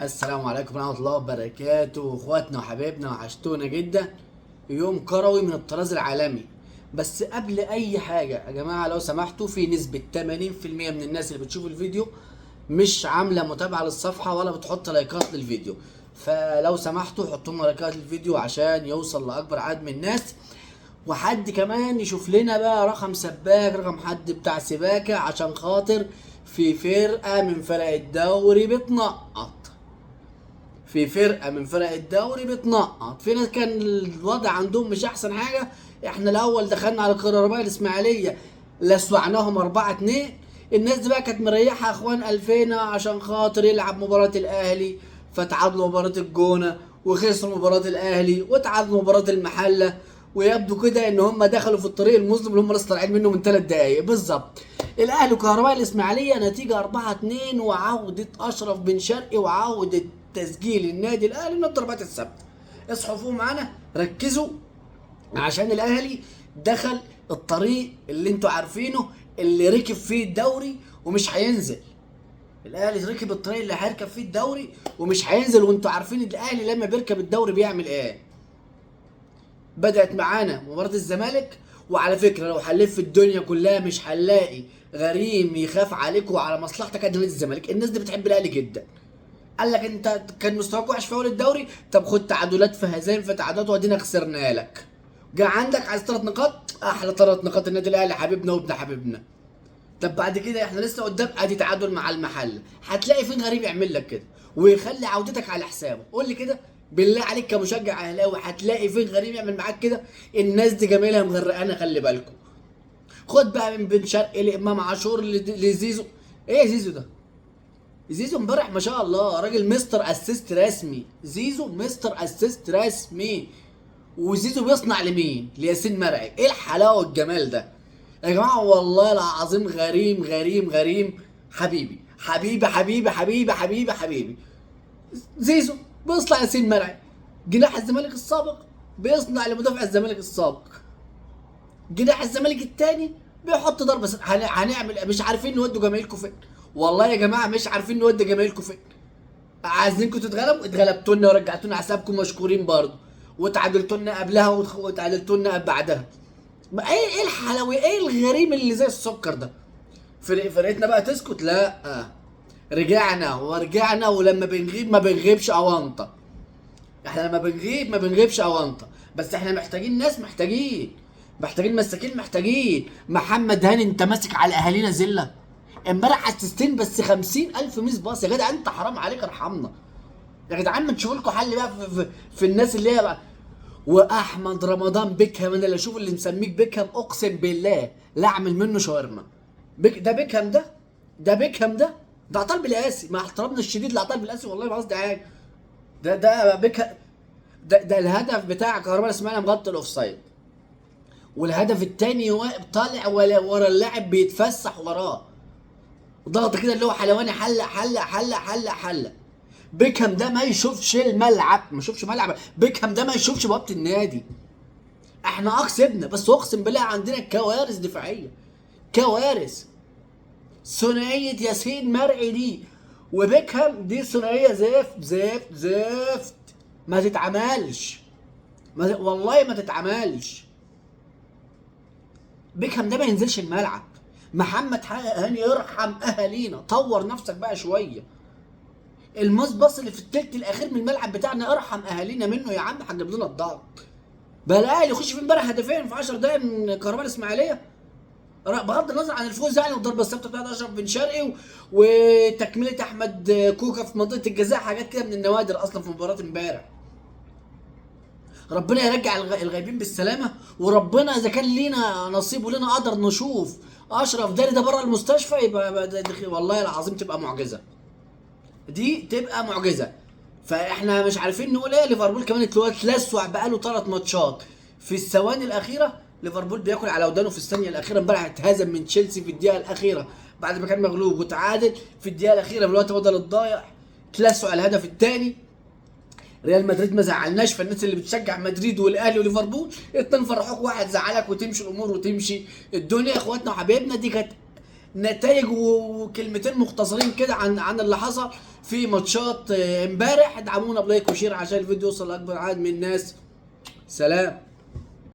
السلام عليكم ورحمة الله وبركاته، اخواتنا وحبايبنا وحشتونا جدا. يوم كروي من الطراز العالمي. بس قبل اي حاجة يا جماعة لو سمحتوا، في نسبة 80% من الناس اللي بتشوف الفيديو مش عاملة متابعة للصفحة ولا بتحط لايكات للفيديو. فلو سمحتوا حطوا لنا لايكات للفيديو عشان يوصل لاكبر عدد من الناس، وحد كمان يشوف لنا بقى رقم سباك، رقم حد بتاع سباكة، عشان خاطر في فرقة من فرق الدوري بتنقط. في ناس كان الوضع عندهم مش احسن حاجه. احنا الاول دخلنا على الكهرباء الاسماعيليه لسوعناهم 4-2. الناس دي بقى كانت مريحه اخوان 2000 عشان خاطر يلعب مباراه الاهلي، فتعادلوا مباراه الجونه وخسروا مباراه الاهلي وتعادلوا مباراه المحله. ويبدو كده ان هم دخلوا في الطريق المظلم اللي هم لسه طالعين منه من 3 دقايق بالظبط. الاهلي وكهرباء الاسماعيليه نتيجه 4-2، وعوده اشرف بن شرقي وعوده تسجيل النادي الاهلي من الضربات الثابته. اصحوا فوق معانا، ركزوا، عشان الاهلي دخل الطريق اللي انتوا عارفينه، اللي ركب فيه الدوري ومش هينزل. الاهلي ركب الطريق اللي هيركب فيه الدوري ومش هينزل، وانتوا عارفين الاهلي لما بيركب الدوري بيعمل ايه. بدأت معانا مباراة الزمالك، وعلى فكرة لو هنلف الدنيا كلها مش هنلاقي غريم يخاف عليك وعلى مصلحتك قد نادي الزمالك. الناس دي بتحب الاهلي جدا. قال لك انت كان مستواك وحش في اول الدوري، طب خد تعادلات في هزايم في تعادلات وادينا خسرنا لك. جه عندك عايز 3 نقاط، احلى 3 نقاط النادي الاهلي حبيبنا وابن حبيبنا. طب بعد كده احنا لسه قدام ادي تعادل مع المحل، هتلاقي فين غريب يعمل لك كده ويخلي عودتك على حسابه؟ قول لي كده بالله عليك كمشجع اهلاوي، هتلاقي فين غريب يعمل معاك كده؟ الناس دي جميلها مغرقانه، خلي بالكم. خد بقى من بن شرقي لامام عاشور لزيزو. ايه زيزو ده؟ زيزو امبارح ما شاء الله راجل مستر اسيست رسمي. زيزو مستر اسيست رسمي. وزيزو بيصنع لمين؟ لياسين مرعي. ايه الحلاوه والجمال ده يا جماعه؟ والله العظيم غريم غريم غريم. حبيبي حبيبي حبيبي حبيبي حبيبي حبيبي. زيزو بيصنع ياسين مرعي. جناح الزمالك السابق بيصنع لمدافع الزمالك السابق. جناح الزمالك الثاني بيحط ضربه هنعمل مش عارفين نودوا جماهيركم فين. والله يا جماعه مش عارفين نودي جماهيركم فين. عايزينكم تتغلبوا، اتغلبتوا لنا ورجعتونا حسابكم مشكورين برضه، وتعادلتوا لنا قبلها وتعادلتوا لنا بعدها. ايه الحلاوه، ايه الغريم اللي زي السكر ده؟ فرقتنا بقى تسكت؟ لا، رجعنا ورجعنا، ولما بنغيب ما بنغيبش اونطه. احنا لما بنغيب ما بنغيبش اونطه. بس احنا محتاجين ناس، محتاجين مساكين، محتاجين محمد هاني. انت ماسك على اهالينا زله. امبارح اسيستين بس 50,000 ميس باص. يا جدع انت حرام عليك، ارحمنا يا جدعان. ما تشوفوا لكم حل بقى في الناس اللي هي بقى. واحمد رمضان بيكهام، انا اللي اشوف اللي مسميك بيكهام اقسم بالله لا اعمل منه شاورما. ده بيكهام ده بيكهام ده عطال بالقاسي، مع احترامنا الشديد لعطال بالقاسي، والله ما قصدي حاجه. ده بيكهام. ده الهدف بتاع كهرباء اسماعيليه مغطي الاوفسايد، والهدف الثاني واقف طالع ورا اللاعب بيتفسح وراه ضغط كده اللي هو حلواني، حلق حلق حلق حلق حلق. بيكهام ده ما يشوفش الملعب، ما يشوفش ملعب. بيكهام ده ما يشوفش بوابه النادي. احنا كسبنا، بس اقسم بالله عندنا كوارث دفاعيه، كوارث. ثنائيه ياسين مرعي دي وبيكهام دي ثنائيه زفت زفت زفت. ما تتعملش، والله ما تتعملش. بيكهام ده ما ينزلش الملعب. محمد هاني يرحم اهالينا، طور نفسك بقى شويه. الماس باص اللي في التلت الاخير من الملعب بتاعنا ارحم اهالينا منه يا عم، هتجيب لنا الضغط. بقى الاهلي يخش في امبارح هدفين في 10 دقايق من كهرباء الاسماعيليه، بغض النظر عن الفوز يعني، والضربه الثابته بتاعت اشرف بن شرقي وتكمله احمد كوكا في منطقه الجزاء، حاجات كده من النوادر اصلا في مباراه امبارح. ربنا يرجع الغايبين بالسلامه، وربنا اذا كان لينا نصيب ولنا قدر نشوف اشرف داري ده بره المستشفى، يبقى والله العظيم تبقى معجزه. دي تبقى معجزه. فاحنا مش عارفين نقول ايه. ليفربول كمان اتلسع بقاله 3 ماتشات في الثواني الاخيره. ليفربول بياكل على ودانه في الثانيه الاخيره. امبارح اتهزم من تشيلسي في الدقيقه الاخيره بعد ما كان مغلوب، وتعادل في الدقيقه الاخيره من الوقت بدل الضايع. اتلسع الهدف الثاني. ريال مدريد ما زعلناش، فالناس اللي بتشجع مدريد والاهلي وليفربول اتنين فرحوك، واحد زعلك وتمشي الامور وتمشي الدنيا. يا اخواتنا وحبايبنا، دي كانت نتائج وكلمتين مختصرين كده عن اللي حصل في ماتشات امبارح. ادعمونا بلايك وشير عشان الفيديو يوصل لاكبر عدد من الناس. سلام.